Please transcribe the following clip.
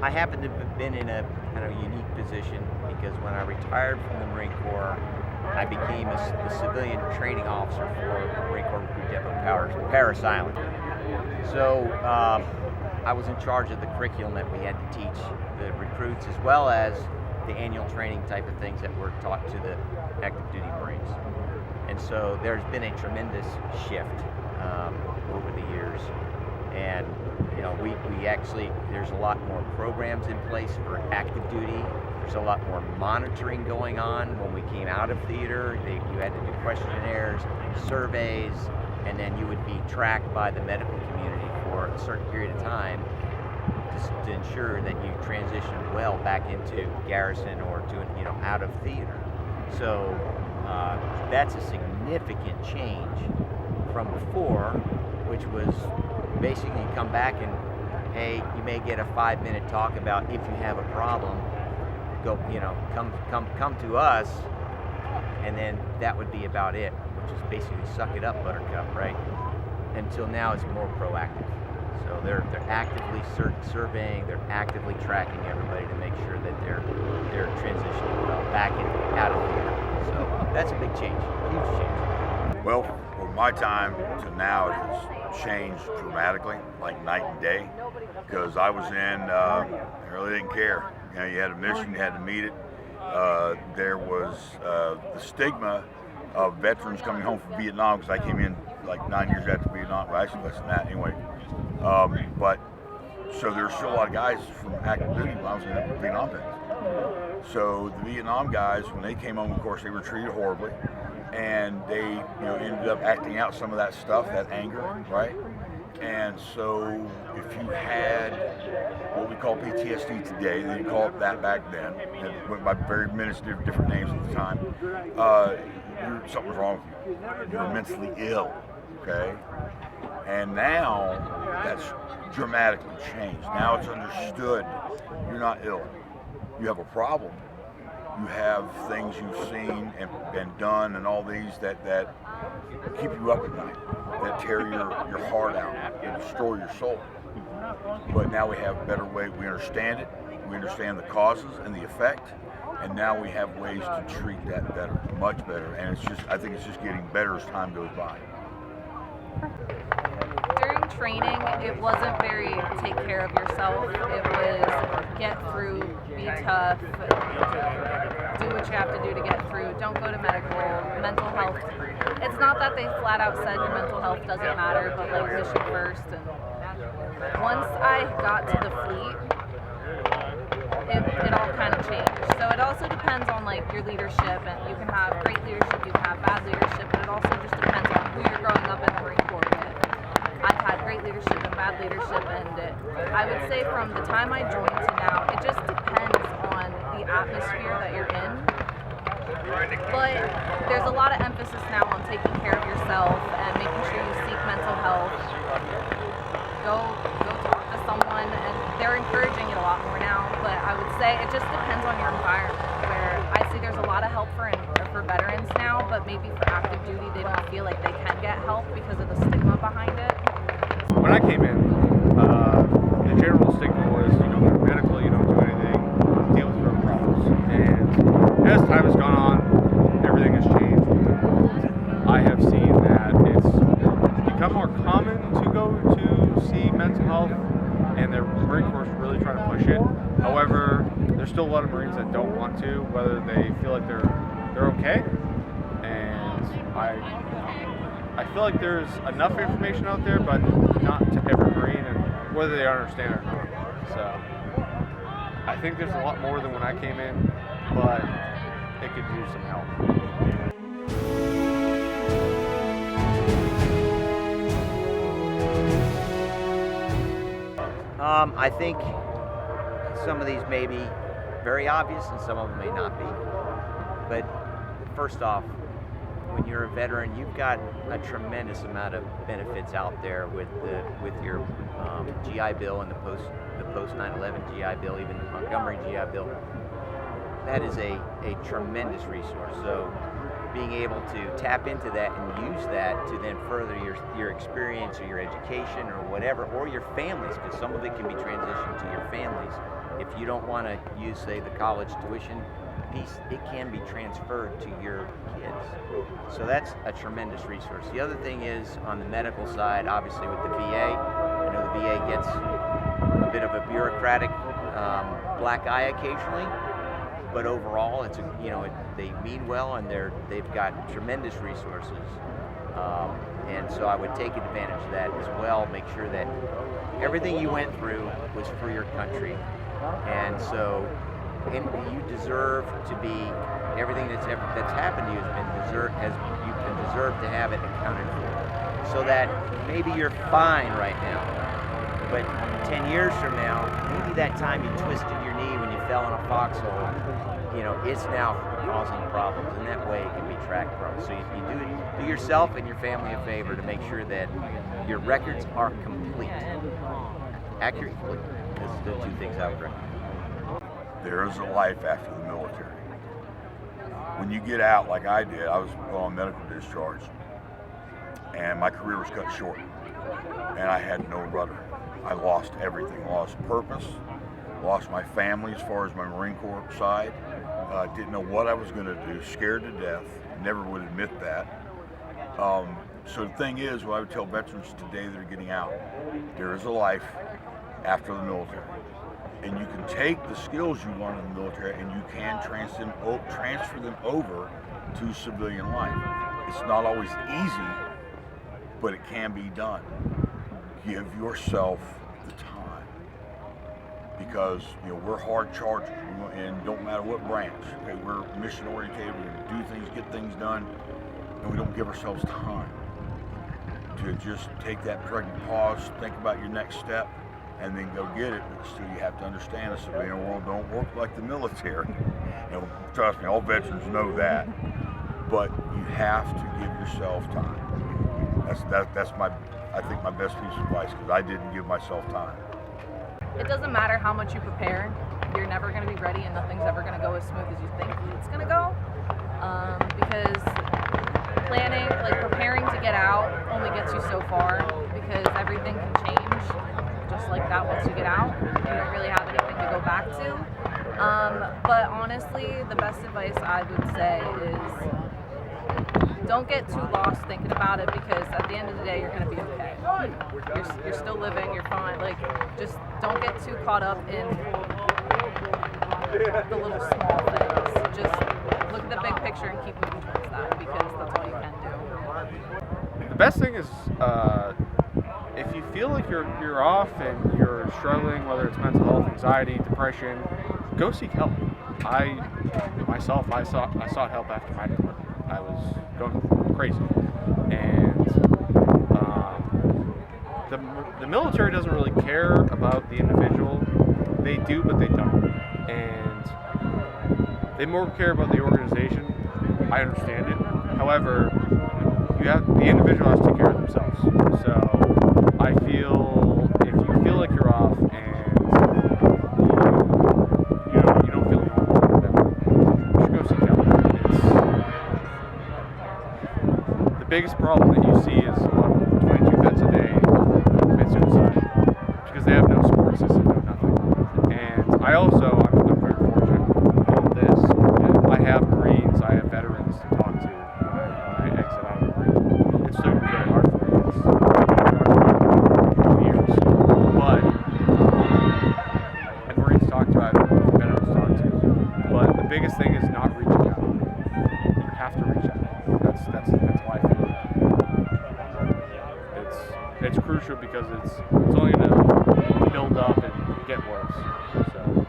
I happen to have been in a kind of unique position because when I retired from the Marine Corps, I became the civilian training officer for Marine Corps Recruit Depot Parris Island. So I was in charge of the curriculum that we had to teach the recruits, as well as the annual training type of things that were taught to the active duty Marines. And so there's been a tremendous shift over the years. And you know, we actually, there's a lot more programs in place for active duty. There's a lot more monitoring going on. When we came out of theater, you had to do questionnaires, surveys, and then you would be tracked by the medical community for a certain period of time to ensure that you transitioned well back into garrison or to, you know, out of theater. So that's a significant change from before, which was basically you come back and, hey, you may get a 5-minute talk about if you have a problem, go, you know, come to us, and then that would be about it, which is basically suck it up, buttercup, right? Until now it's more proactive. So they're actively surveying, they're actively tracking everybody to make sure that they're transitioning well back out of theater. So that's a big change, huge change. Well, from my time to now, it has changed dramatically, like night and day. Because I was in, I really didn't care. You know, you had a mission, you had to meet it. There was the stigma of veterans coming home from Vietnam, because I came in like 9 years after Vietnam, well, actually less than that anyway. But so there's still a lot of guys from active duty when I was in the Vietnam vets. So the Vietnam guys, when they came home, of course, they were treated horribly, and they, you know, ended up acting out some of that stuff, that anger, right? And so if you had what we call PTSD today, they didn't call it that back then, it went by very many different names at the time, something was wrong with you. You were mentally ill, okay? And now that's dramatically changed. Now it's understood you're not ill. You have a problem. You have things you've seen and done and all these that keep you up at night, that tear your heart out and destroy your soul. But now we have a better way. We understand it. We understand the causes and the effect. And now we have ways to treat that better, much better. And it's just, I think it's just getting better as time goes by. During training, it wasn't very take care of yourself. It was get through, be tough, do what you have to do to get through, don't go to mental health. It's not that they flat out said your mental health doesn't matter, but like mission first. And once I got to the fleet, it all kind of changed. So it also depends on like your leadership, and you can have great leadership, you can have bad leadership, but it also just depends on who you're growing up in the Marine Corps with. I've had great leadership and bad leadership, and I would say from the time I joined to now, it just depends on the atmosphere that you're in. But there's a lot of emphasis now on taking care of yourself and making sure you seek mental health. Go talk to someone, and they're encouraging it a lot more now. But I would say it just depends on your environment. Where I see there's a lot of help for veterans now, but maybe for active duty they don't feel like they can get help because of the stigma behind it. When I came in, the general stigma was, you know, you're medical, you don't do anything, deal with your own problems. And as time has gone on, everything has changed. I have seen that it's become more common to go to see mental health, and the Marine Corps is really trying to push it. However, there's still a lot of Marines that don't want to, whether they feel like they're okay. And I feel like there's enough information out there, but not to every Marine, and whether they understand it or not. So I think there's a lot more than when I came in, but it could use some help. I think some of these may be very obvious and some of them may not be. But first off, when you're a veteran, you've got a tremendous amount of benefits out there with your GI Bill and the post 9/11 GI Bill, even the Montgomery GI Bill. That is a tremendous resource. So being able to tap into that and use that to then further your experience or your education or whatever, or your families, because some of it can be transitioned to your families. If you don't want to use, say, the college tuition piece, it can be transferred to your kids. So that's a tremendous resource. The other thing is on the medical side, obviously with the VA, I know the VA gets a bit of a bureaucratic black eye occasionally, but overall, it's they mean well, and they've got tremendous resources, and so I would take advantage of that as well. Make sure that everything you went through was for your country, and so you deserve to be everything that's happened to you you can deserve to have it accounted for, so that maybe you're fine right now. But 10 years from now, maybe that time you twisted your knee when you fell in a foxhole, it's now causing problems, and that way it can be tracked from. So you do yourself and your family a favor to make sure that your records are complete, accurate, complete. Those are the two things I would recommend. There is a life after the military. When you get out, like I did, I was on medical discharge, and my career was cut short, and I had no rudder. I lost everything, lost purpose, lost my family as far as my Marine Corps side. Didn't know what I was going to do, scared to death, never would admit that. So the thing is, what I would tell veterans today that are getting out, there is a life after the military. And you can take the skills you learn in the military and you can transfer them over to civilian life. It's not always easy, but it can be done. Give yourself the time, because we're hard chargers, and don't matter what branch. Okay, we're mission oriented. We're going to do things, get things done, and we don't give ourselves time to just take that pregnant pause, think about your next step, and then go get it. But still, you have to understand the civilian world don't work like the military. Trust me, all veterans know that. But you have to give yourself time. That's I think my best piece of advice, because I didn't give myself time. It doesn't matter how much you prepare, you're never going to be ready, and nothing's ever going to go as smooth as you think it's going to go. Because preparing to get out only gets you so far, because everything can change just like that once you get out. You don't really have anything to go back to. But honestly, the best advice I would say is don't get too lost thinking about it, because at the end of the day, you're going to be okay. You're still living, you're fine. Just don't get too caught up in the little small things. Just look at the big picture and keep moving towards that, because that's all you can do. The best thing is, if you feel like you're off and you're struggling, whether it's mental health, anxiety, depression, go seek help. I sought help after my deployment. I was going crazy, and the military doesn't really care about the individual. They do, but they don't, and they more care about the organization. I understand it. However, the individual has to take care of themselves. So I feel if you feel like you're off and you don't feel normal, you should go seek help. The biggest problem that you see is a lot of 22 vets a day commit suicide because they have no support system, no nothing. And I'm very fortunate on this. I have Marines, I have veterans to talk to when I exit out of the Marine. It's still very hard for me. It's years. But, and Marines talk to, I have veterans talk to. But the biggest thing is not reaching out. You have to reach out. That's why I feel it's crucial, because it's only going to build up and get worse. So.